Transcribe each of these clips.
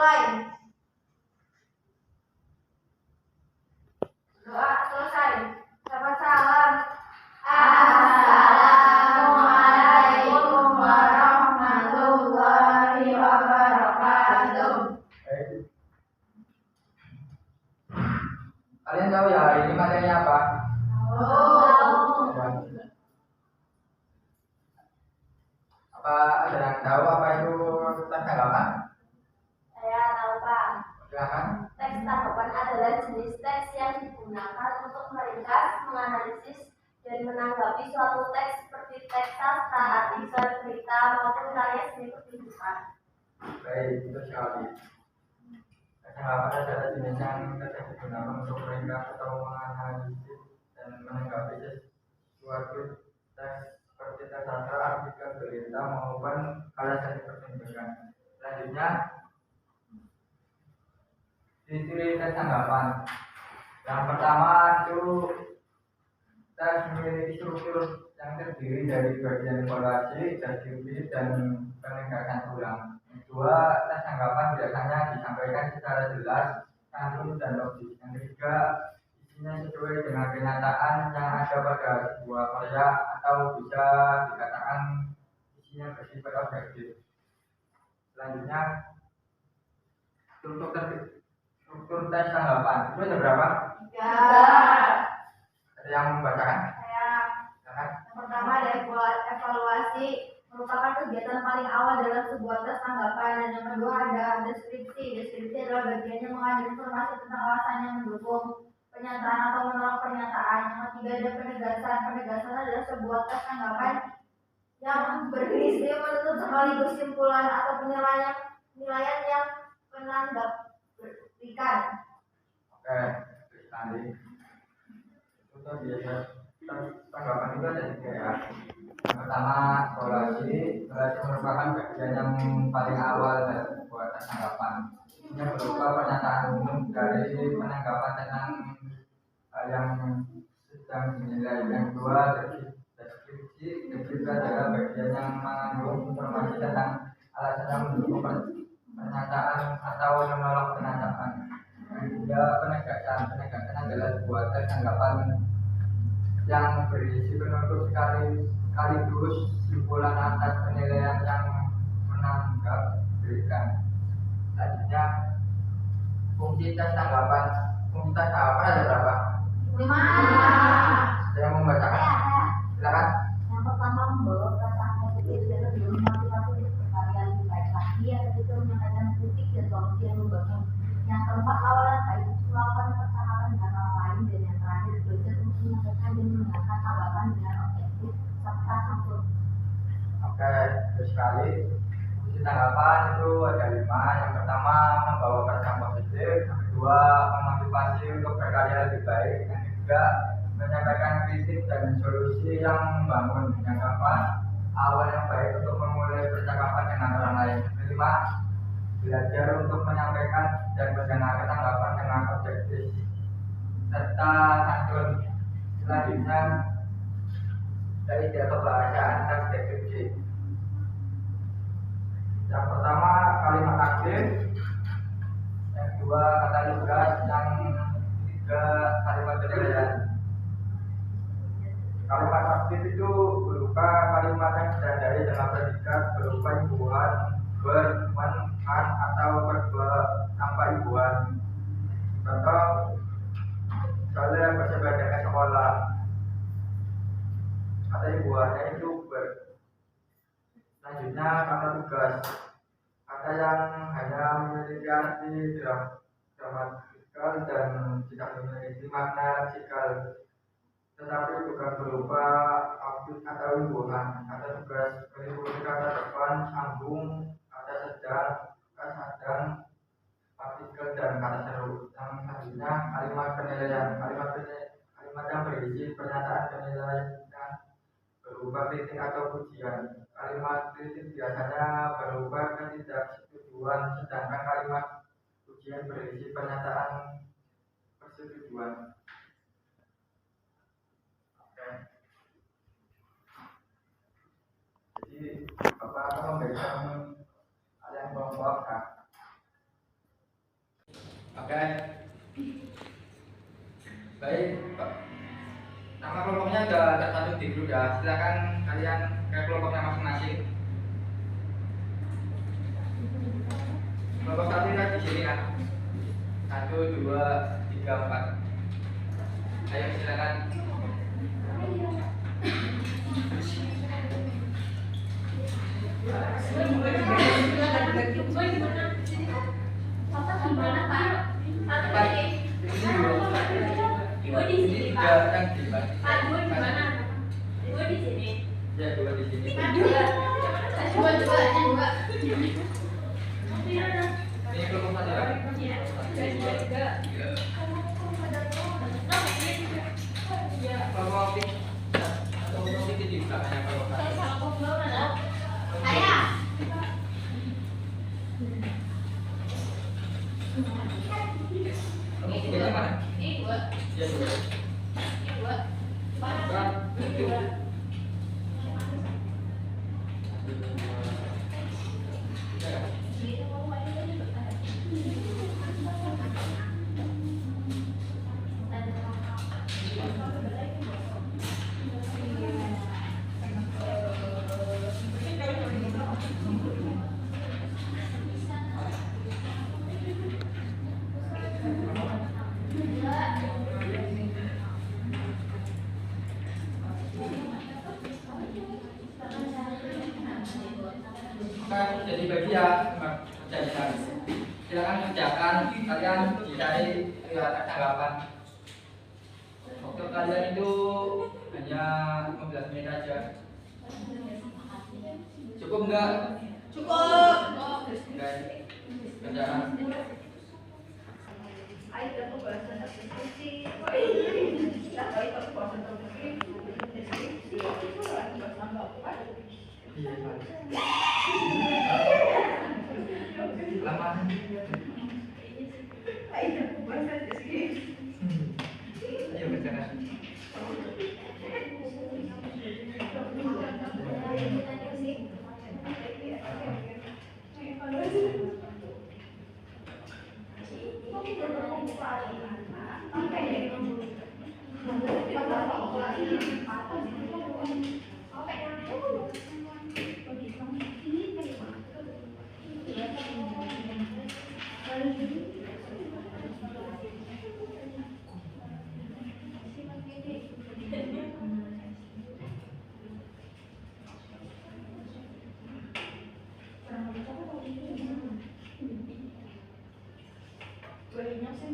Mulai. Doa selesai. Selamat salam. Assalamualaikum warahmatullahi wabarakatuh. Kalian tahu ya hari ini materinya apa? Apa ada yang tahu apa itu teks tanggapan? Saya tahu, Pak. Silakan. Teks tanggapan adalah jenis teks yang digunakan untuk meringkas, menganalisis, dan menanggapi suatu teks seperti teks sastra, artikel, berita, maupun karya seni pertunjukan. Baik, itu sekali. Teks tanggapan adalah jenis yang digunakan untuk meringkas atau menganalisis dan menanggapi suatu teks seperti teks sastra, artikel, berita, maupun karya seni pertunjukan. Selanjutnya, ciri teks tanggapan. Yang pertama itu teks memiliki struktur yang terdiri dari bagian evaluasi, deskripsi, dan penegasan ulang. Yang kedua, teks tanggapan biasanya disampaikan secara jelas, santun, dan logis. Yang ketiga, isinya sesuai dengan kenyataan yang ada pada sebuah karya atau bisa dikatakan isinya bersifat objektif. Selanjutnya, struktur tes tanggapan. Itu ada berapa? 3. Ada yang membacakan? Saya. Silakan. Yang pertama ada evaluasi, merupakan kegiatan paling awal dalam sebuah tes tanggapan. Dan yang kedua ada deskripsi. Deskripsi adalah bagian yang mengandung informasi tentang alasan yang mendukung pernyataan atau menolak pernyataan. Yang ketiga ada penegasan. Penegasan adalah sebuah tes tanggapan yang berisi menuntut sekaligus kesimpulan atau penilaian yang penanggap berikan. Oke, sekali. Itu biasa tanggapan itu ada 3 ya. Yang pertama, evaluasi. Evaluasi merupakan bagian yang paling awal dalam sebuah tes tanggapan. Ini berupa pernyataan umum dari penanggapan tentang hal yang sedang dinilai. Yang kedua, deskripsi. Deskripsi adalah bagian yang mengandung informasi tentang alasan yang mendukung pernyataan atau menolak pernyataan. Yang ketiga, penegasan. Penegasan adalah sebuah tes tanggapan yang berisi penutup sekaligus simpulan atas penilaian yang menanggap berikan. Selanjutnya, fungsi tes tanggapan. Fungsi tes tanggapan ada berapa? 5. Ada yang membacakan? Silakan. Yang pertama, membawa perasaan positif dan lebih memotivasi untuk berkarya lebih baik lagi. Yang ketiga, menyampaikan kritik dan solusi yang membangun. Yang keempat, awalan baik melakukan percakapan dengan orang lain. Dan yang terakhir, belajar untuk menyampaikan dan mendengarkan tanggapan dengan objektif serta santun. Oke, terus sekali. Fungsi tanggapan itu ada 5. Yang pertama, membawa perasaan positif. Yang kedua, memotivasi untuk berkarya lebih baik. Yang ketiga, menyampaikan kritik dan solusi yang membangun. Yang keempat, awal yang baik untuk memulai percakapan dengan orang lain. Yang kelima, belajar untuk menyampaikan dan mendengarkan tanggapan dengan objektif serta santun. Selanjutnya, dari pembahasan teks deskripsi. Yang pertama, kalimat aktif. Yang kedua, kata tugas. Yang ketiga, kalimat penilaian. Kalimat aktif itu berupa kalimat yang didasari dalam predikat berupa imbuhan, ber, men, an, atau verba tanpa imbuhan. Contoh, misalnya persebaya ke sekolah, kata imbuhannya itu ber. Selanjutnya, kata tugas. Kata yang hanya memiliki arti gramatikal dan tidak memiliki makna leksikal, tetapi bukan berupa objek atau imbuhan. Kata tugas meliputi kata depan, sambung, kata sedang, kata sadang, partikel, dan kata seru. Yang selanjutnya, kalimat penilaian. Kalimat yang berisi pernyataan penilaian berupa kritik atau pujian. Kalimat kritik biasanya berupa ketidaksetujuan, sedangkan kalimat pujian berisi pernyataan persetujuan. Oke. Jadi Bapak memberikan hal yang kelompok. Oke. Baik, Pak. Nama kelompoknya sudah tercantum di grup ya. Silakan kalian ke kelompoknya masing-masing. Kelompok satu di sini ya. 1, 2, 3, 4. Ayo silakan. Jadi bagi ya kerjaan. Silakan kerjakan, kalian dicari tanggapan. Waktu kalian itu hanya 15 menit aja. Cukup enggak? Cukup. Oke. Kerjakan. Lama. Ayo kerjakan.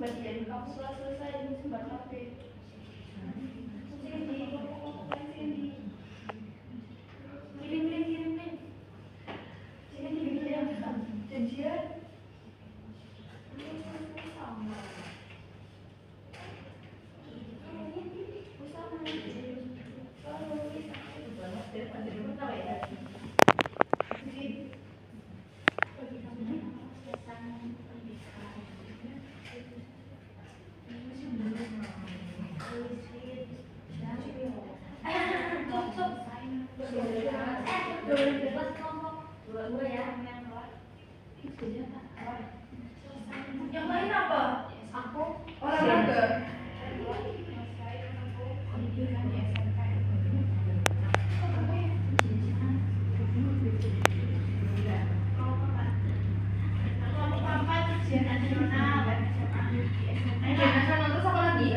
Bagian kamu setelah selesai ini sebar HP. Kirim. Sini dibikin janjian. Sama. Yang lain apa? Aku olahraga.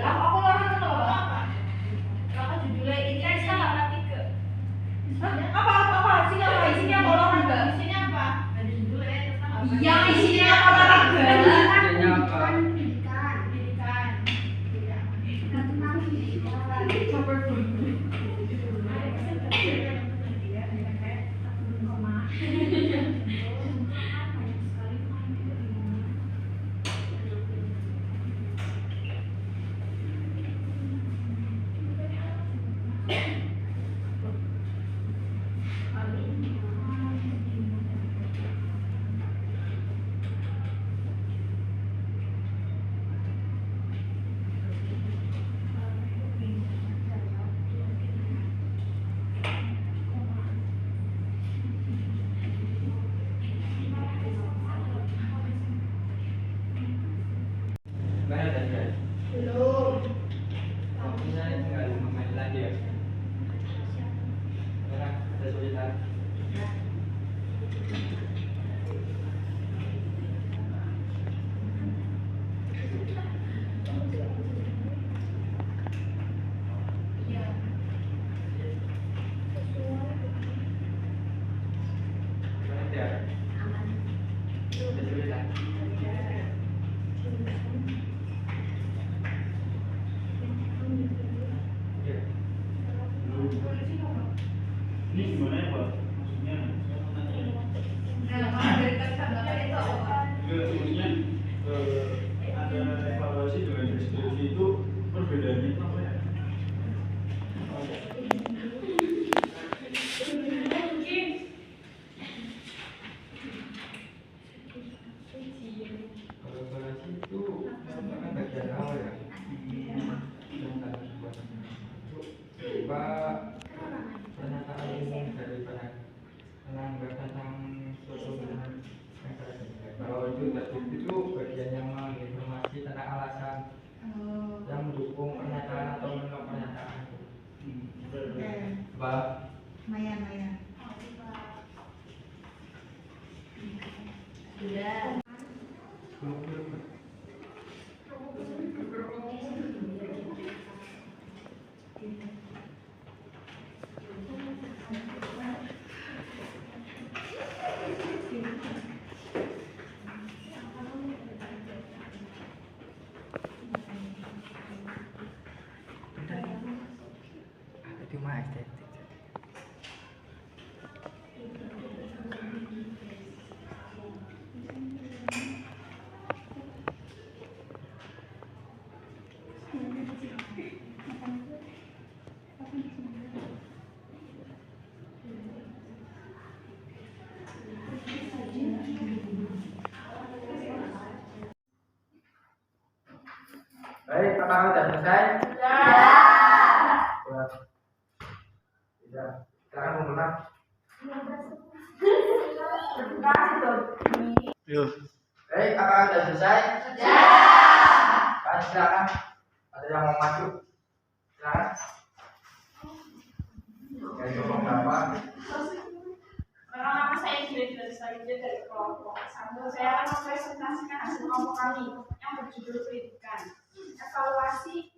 Aku olahraga apa? Apa judulnya ini? Apa? Isinya apa olahraga? Isinya apa? Ada judulnya tentang apa? Yang isinya apa olahraga? Isinya apa? Pendidikan. itu merupakan bagian awal ya di tentang sebuah berupa pernyataan umum dari penanggap tentang suatu masalah. Kalau itu tertib itu bagian yang menginformasi tentang alasan yang mendukung pernyataan atau menolak pernyataan. Mbak Maya. Sudah. belum. Cuma estetik. Baik, apakah sudah selesai? Sudah. Tidak. Sekarang mengulang. Baik, apakah sudah selesai? Baik, silakan. Ada yang mau maju? Silakan. Yang ngomong berapa? Perkenalkan saya Julia selanjutnya dari kelompok 1. Saya akan mempresentasikan hasil kelompok kami yang berjudul pendidikan. Evaluasi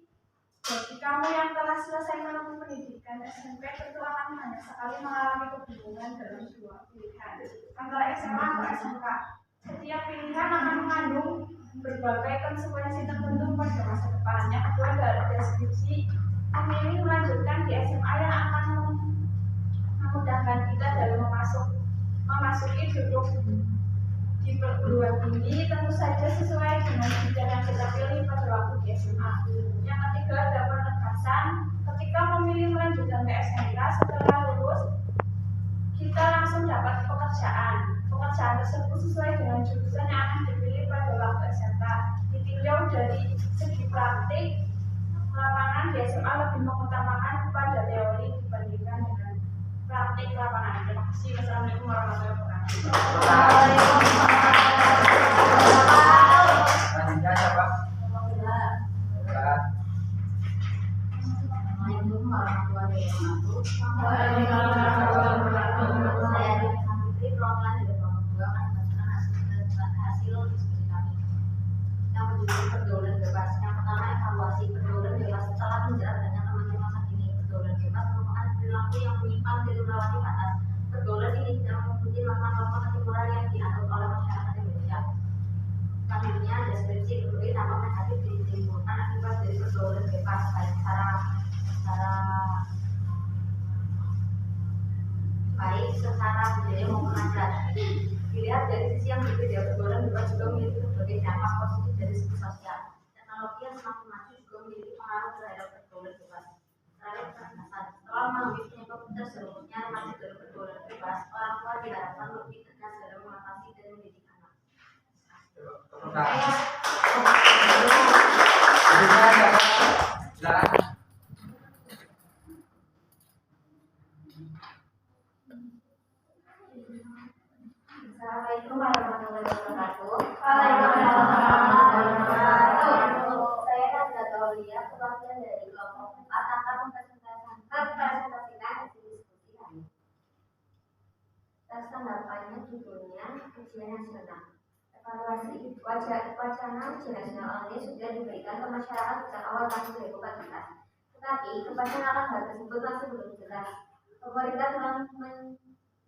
bagi kamu yang telah selesai menempuh pendidikan SMP tentu akan banyak sekali mengalami kebingungan dalam sebuah pilihan antara SMA atau SMK. Setiap pilihan akan mengandung berbagai konsekuensi tertentu pada masa depan. Yang kedua dari deskripsi memilih melanjutkan di SMA yang akan memudahkan kita dalam memasuki duduk di perguruan tinggi, tentu saja sesuai dengan bidang yang kita pilih pada waktu di SMA. Yang ketiga ada penegasan, ketika memilih melanjutkan ke SMK setelah lulus kita langsung dapat pekerjaan. Pekerjaan tersebut sesuai dengan jurusan yang akan dipilih pada waktu SMK. Ditinjau dari segi praktik, lapangan di SMA lebih mengutamakan pada teori dibandingkan dengan praktik lapangan. Terima kasih. Wassalamualaikum warahmatullahi wabarakatuh. Selanjutnya siapa? Assalamualaikum warahmatullahi wabarakatuh. Saya Dina Fitri, perwakilan dari kelompok 2 akan membacakan hasil diskusi kami. Yang berjudul pergaulan bebas. Yang pertama, evaluasi pergaulan bebas. Setelah menjerat banyak remaja masa kini, pergaulan bebas merupakan perilaku yang menyimpang dari melewati batas. Pergaulan ini tidak mengikuti norma-norma ketimuran yang diatur oleh masyarakat Indonesia. Selanjutnya, deskripsi berbagai dampak negatif ditimbulkan akibat dari pergaulan bebas, baik secara budaya maupun adat. Dilihat dari sisi yang berbeda, pergaulan bebas juga memiliki berbagai dampak positif dari segi sosial. Teknologi yang semakin maju juga memiliki pengaruh terhadap pergaulan bebas. Terakhir, penegasan. Setelah melalui penyebab terjerumusnya remaja dalam pergaulan bebas, orang tua diharapkan lebih tegas dalam mengatasi dan mendidik anak. Assalamualaikum warahmatullahi wabarakatuh. Saya Nazla Taulia, perwakilan dari kelompok 4 akan mempresentasikan hasil diskusi kami. Tes tanggapannya judulnya ujian nasional. Evaluasi wacana ujian nasional ini sudah diberikan ke masyarakat sejak awal tahun 2014. Tetapi kepastian hal tersebut masih belum jelas. Pemerintah telah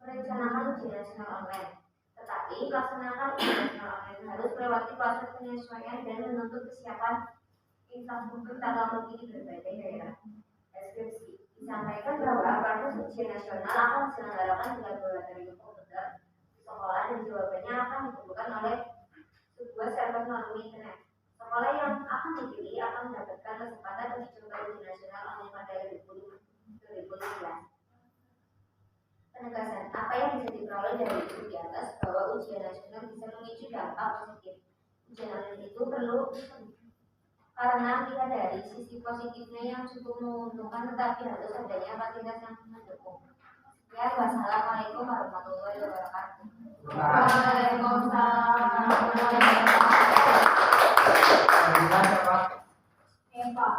merencanakan ujian nasional online. Tetapi melaksanakan ujian nasional online harus melewati proses penyesuaian dan menuntut kesiapan infrastruktur teknologi di berbagai daerah. Deskripsi disampaikan bahwa proses ujian nasional akan diselenggarakan di laboratorium komputer di sekolah dan jawabannya akan ditentukan oleh sebuah server melalui internet. Sekolah yang akan dipilih akan mendapatkan kesempatan uji coba ujian nasional online pada 2016. Penegasan, apa yang bisa diperoleh dari isu di atas bahwa ujian nasional bisa memicu dampak positif. ujian online itu perlu karena kita dari sisi positifnya yang cukup menguntungkan, tetapi harus adanya fasilitas yang mendukung. Ya, wassalamualaikum warahmatullahi wabarakatuh. Waalaikumsalam. Siapa? Eva.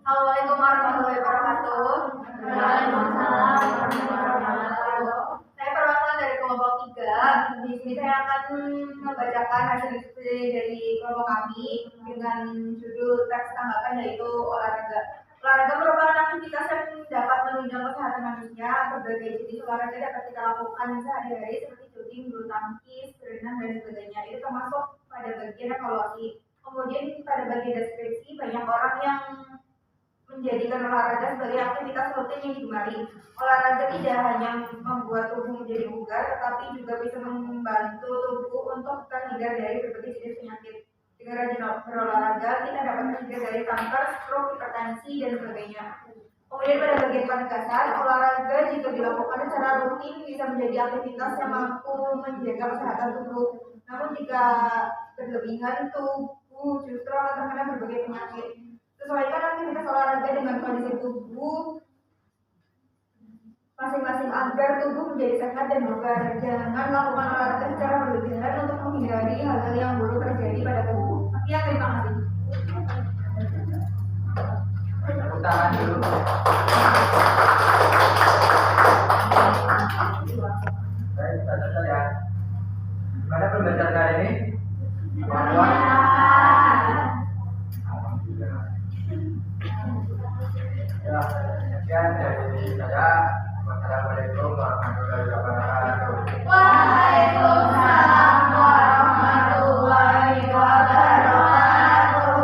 Assalamualaikum warahmatullahi wabarakatuh. Waalaikumsalam warahmatullahi wabarakatuh. Saya perwakilan dari kelompok 3. Di sini saya akan membacakan hasil diskusi dari kelompok kami dengan judul teks tanggapan yaitu olahraga. Olahraga merupakan aktivitas yang dapat menunjang kesehatan manusia. Berbagai jenis olahraga dapat kita lakukan sehari-hari seperti jogging, bulu tangkis, berenang dan sebagainya. Itu termasuk pada bagian evaluasi. Kemudian pada bagian deskripsi banyak orang yang menjadikan olahraga sebagai aktivitas rutin yang digemari. Olahraga tidak hanya membuat tubuh menjadi bugar, tetapi juga bisa membantu tubuh untuk terhindar dari berbagai jenis penyakit. Dengan rajin berolahraga, kita dapat terhindar dari kanker, stroke, hipertensi, dan sebagainya. Kemudian pada bagian penegasan, olahraga jika dilakukan secara rutin bisa menjadi aktivitas yang mampu menjaga kesehatan tubuh. Namun jika berlebihan, tubuh justru akan terkena berbagai penyakit. Sesuaikan aktivitas olahraga dengan kondisi tubuh masing-masing agar tubuh menjadi sehat dan bugar. Jangan lakukan olahraga secara berlebihan untuk menghindari hal-hal yang buruk terjadi pada tubuh. Sekian, terima kasih. Tepuk tangan dulu. Baik, catat ya. Gimana pembelajaran kali ini? Teman-teman? Alhamdulillah. Ya, sekian dari saya. Wassalamualaikum warahmatullahi wabarakatuh. Waalaikumsalam warahmatullahi wabarakatuh.